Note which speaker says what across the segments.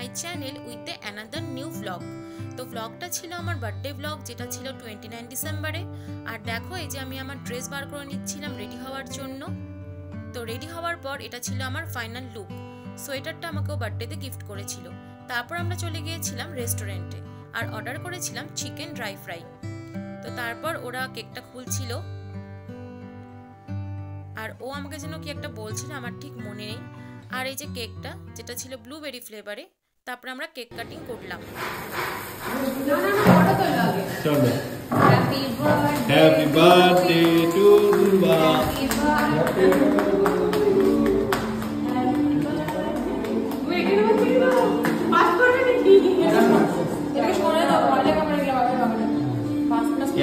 Speaker 1: My channel with another new vlog. তো ভ্লগটা ছিল আমার বার্থডে ভ্লগ, যেটা ছিল 29 ডিসেম্বরে। আর দেখো এই যে আমি আমার ড্রেস বার করে নিচ্ছিলাম রেডি হওয়ার জন্য। তো রেডি হওয়ার পর এটা ছিল আমার ফাইনাল লুক। সোয়েটারটা আমাকেও বার্থডেতে গিফট করেছিল। তারপর আমরা চলে গিয়েছিলাম রেস্টুরেন্টে আর অর্ডার করেছিলাম চিকেন ড্রাই ফ্রাই। তো তারপর ওরা কেকটা খুলছিল আর ও আমাকে যেন কি একটা বলছিল, আমার ঠিক মনে নেই। আর এই যে কেকটা, যেটা ছিল ব্লুবেরি ফ্লেভারে, তারপরে আমরা কেক কাটিং করলাম।
Speaker 2: Happy birthday to Ruba.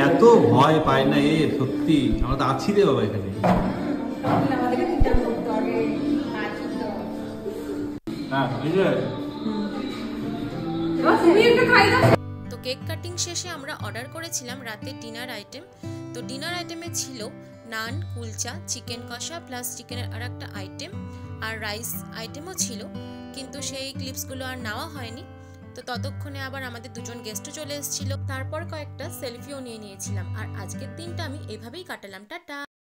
Speaker 2: এত ভয় পায় না এ, সত্যি আমরা তো আছি রে বাবা এখানে।
Speaker 1: তো কেক কাটিং শেষে আমরা অর্ডার করেছিলাম রাতে ডিনার আইটেম। তো ডিনার আইটেমে ছিল নান, কুলচা, চিকেন কষা প্লাস চিকেনের আর একটা আইটেম, আর রাইস আইটেমও ছিল, কিন্তু সেই ক্লিপসগুলো আর নেওয়া হয়নি। তো ততক্ষণে আবার আমাদের দুজন গেস্টও চলে এসেছিল। তারপর কয়েকটা সেলফিও নিয়ে নিয়েছিলাম। আর আজকের দিনটা আমি এভাবেই কাটালাম। টাটা।